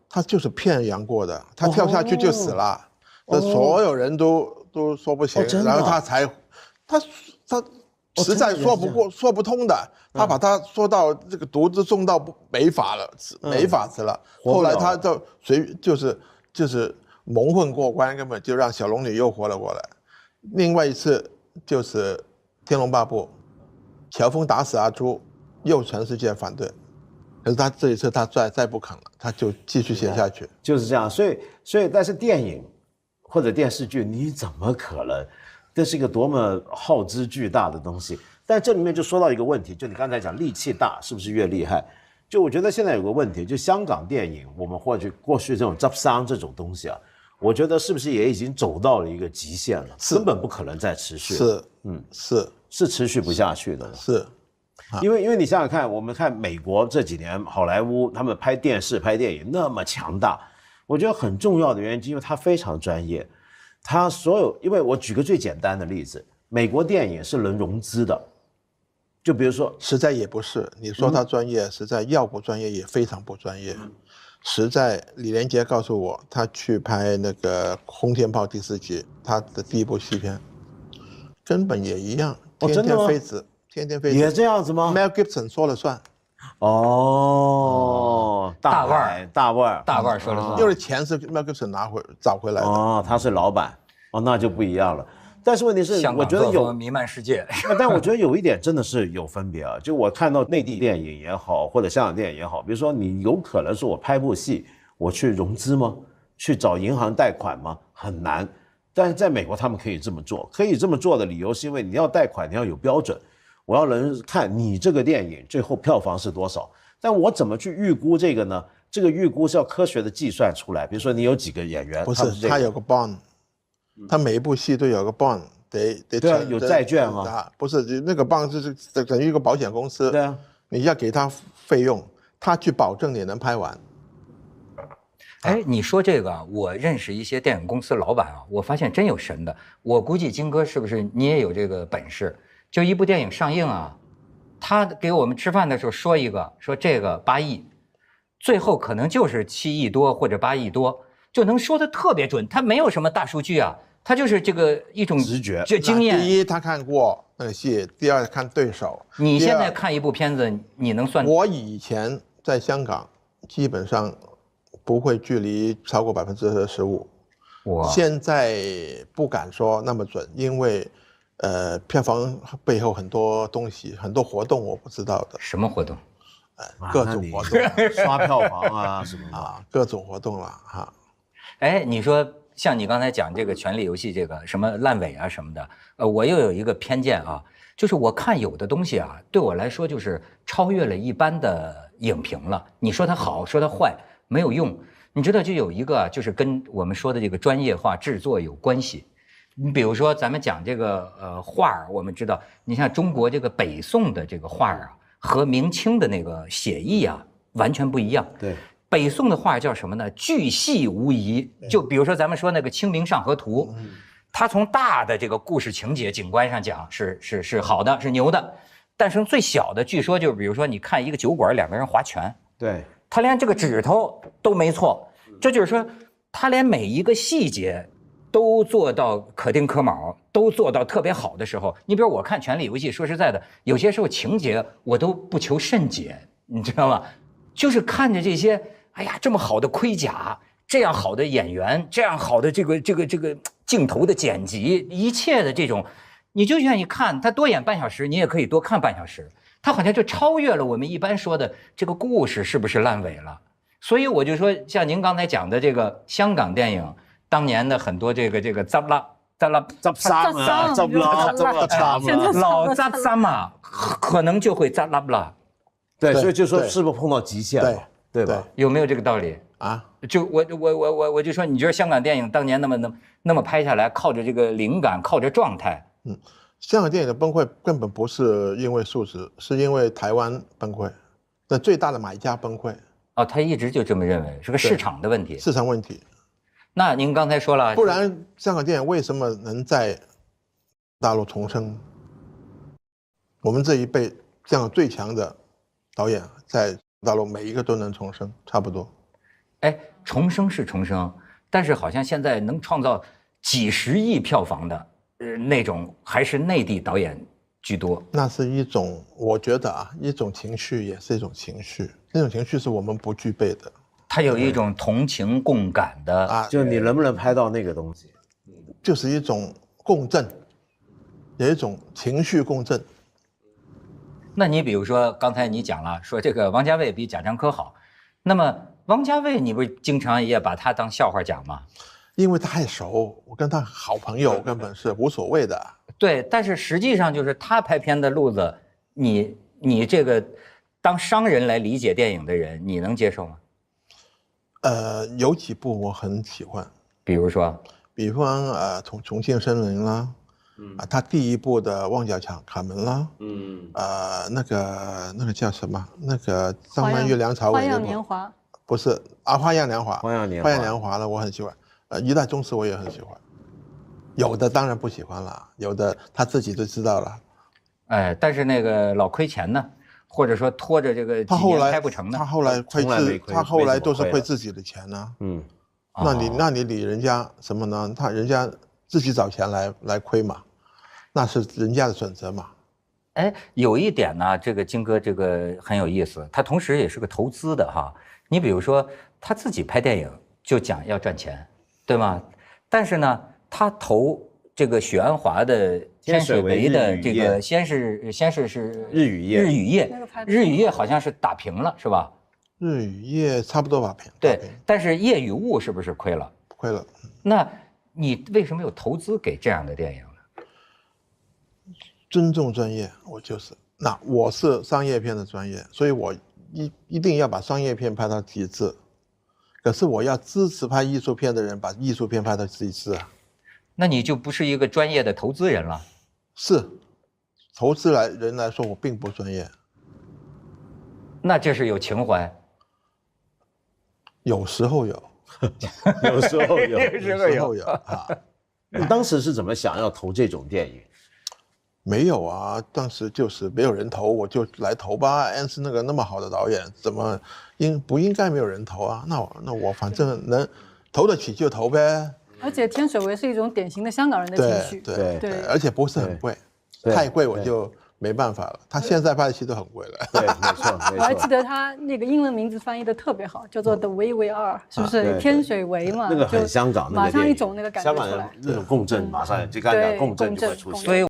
她就是骗杨过的，她跳下去就死了，那所有人都说不行，然后他实在说不通的，他把他说到这个毒子中到没法子了，后来他就是蒙混过关，根本就让小龙女又活了过来。另外一次就是《天龙八部》。乔峰打死阿朱，又全世界反对，可是他这一次他再不肯了，他就继续写下去，就是这样。所以，但是电影或者电视剧，你怎么可能？这是一个多么耗资巨大的东西。但这里面就说到一个问题，就你刚才讲力气大是不是越厉害？就我觉得现在有个问题，就香港电影，我们或者过去这种执商这种东西啊，我觉得是不是也已经走到了一个极限了，根本不可能再持续了。是持续不下去的了。是，因为你想想看，我们看美国这几年好莱坞他们拍电视拍电影那么强大，我觉得很重要的原因，因为它非常专业，它所有，因为我举个最简单的例子，美国电影是能融资的，就比如说，实在也不是，你说他专业，实在要不专业也非常不专业。实在李连杰告诉我，他去拍那个《轰天炮》第4集，他的第一部戏片，根本也一样。天天飞子也这样子吗 ？Mel Gibson 说了算。大腕儿说了算，因为钱是 Mel Gibson 找回来的。他是老板，那就不一样了。但是问题是，我觉得有弥漫世界，但我觉得有一点真的是有分别啊。就我看到内地电影也好，或者香港电影也好，比如说你有可能说我拍部戏，我去融资吗？去找银行贷款吗？很难。但是在美国他们可以这么做，可以这么做的理由是因为你要贷款，你要有标准，我要能看你这个电影最后票房是多少。但我怎么去预估这个呢？这个预估是要科学的计算出来。比如说你有几个演员，不是他有个 bond， 他每一部戏都有个 bond， 得对啊，有债券啊，不是那个 bond 就是等于一个保险公司，对啊，你要给他费用，他去保证你能拍完。哎，你说这个，我认识一些电影公司老板啊，我发现真有神的。我估计金哥是不是你也有这个本事？就一部电影上映啊，他给我们吃饭的时候说这个8亿，最后可能就是7亿多或者8亿多，就能说的特别准。他没有什么大数据啊，他就是这个一种直觉，这经验。第一，他看过那个戏；第二，看对手。你现在看一部片子，你能算？我以前在香港基本上不会距离超过15%。现在不敢说那么准，因为票房背后很多东西，很多活动我不知道的。什么活动？各种活动，刷票房啊什么的各种活动了哈。哎，你说像你刚才讲这个《权力游戏》这个什么烂尾啊什么的，我又有一个偏见啊，就是我看有的东西啊，对我来说就是超越了一般的影评了。你说它好，说它坏没有用。你知道，就有一个就是跟我们说的这个专业化制作有关系。你比如说，咱们讲这个画儿，我们知道，你像中国这个北宋的这个画儿啊，和明清的那个写意啊，完全不一样。对，北宋的画叫什么呢？巨细无遗。就比如说咱们说那个《清明上河图》，它从大的这个故事情节、景观上讲是好的，是牛的，但是最小的，据说就是比如说你看一个酒馆，2个人划拳，对，他连这个指头都没错，这就是说他连每一个细节都做到可丁可卯，都做到特别好的时候，你比如我看《权力游戏》，说实在的，有些时候情节我都不求甚解，你知道吗？就是看着这些，哎呀，这么好的盔甲，这样好的演员，这样好的这个镜头的剪辑，一切的这种，你就愿意看。他多演半小时，你也可以多看半小时。他好像就超越了我们一般说的这个故事是不是烂尾了。所以我就说，像您刚才讲的这个香港电影。当年的很多这个杂啦扎拉扎三啊，扎不啦，扎不啦，老扎三嘛，可能就会扎拉不啦。对，所以就说是不是碰到极限了，对吧？有没有这个道理啊？就我就说，你觉得香港电影当年那么拍下来，靠着这个灵感，靠着状态，香港电影的崩溃根本不是因为素质，是因为台湾崩溃，那最大的买家崩溃。哦，他一直就这么认为，是个市场的问题。市场问题。那您刚才说了，不然香港电影为什么能在大陆重生？我们这一辈香港最强的导演在大陆每一个都能重生，差不多。哎，重生是重生，但是好像现在能创造几十亿票房的，那种还是内地导演居多。那是一种，我觉得啊，一种情绪，也是一种情绪。那种情绪是我们不具备的。它有一种同情共感的啊，就你能不能拍到那个东西，就是一种共振，有一种情绪共振。那你比如说刚才你讲了，说这个王家卫比贾樟柯好，那么王家卫你不是经常也把他当笑话讲吗？因为太熟，我跟他好朋友，根本是无所谓的。对，但是实际上就是他拍片的路子，你这个当商人来理解电影的人，你能接受吗？有几部我很喜欢，比如说，比方重庆森林啦，他第一部的旺角卡门啦，那个叫什么？那个张曼玉、梁朝伟那部。花样年华。不是啊，花样年华。花样年华呢，我很喜欢。一代宗师我也很喜欢。有的当然不喜欢了，有的他自己就知道了。哎，但是那个老亏钱呢，或者说拖着这个几年拍不成呢。他后来他后来都是亏自己的钱呢。那你理人家什么呢？人家自己找钱来亏嘛，那是人家的选择嘛。哎，有一点呢，这个金哥这个很有意思，他同时也是个投资的哈。你比如说他自己拍电影就讲要赚钱，对吗？但是呢，他投这个许鞍华的天水围的这个先是日与夜，日与夜好像是打平了，是吧？日与夜差不多打平。对，但是夜与雾是不是亏了？亏了。那你为什么有投资给这样的电影呢？尊重专业，我是商业片的专业，所以我一定要把商业片拍到极致。可是我要支持拍艺术片的人把艺术片拍到极致啊。那你就不是一个专业的投资人了。是，投资人来说我并不专业。那这是有情怀。有时候有，有时候有，有时候有啊。你当时是怎么想要投这种电影？没有啊，当时就是没有人投，我就来投吧。安是那么好的导演，怎么不应该没有人投啊？那我反正能投得起就投呗。而且天水围是一种典型的香港人的情绪，对，而且不是很贵，太贵我就没办法了。他现在拍的戏都很贵了。对，没错。我还记得他那个英文名字翻译的特别好，叫做 The Way We Are， 是不是？天水围嘛，那个很香港，马上一种那个感觉出来，香港人那种共振，马上就刚共振就会出现。所以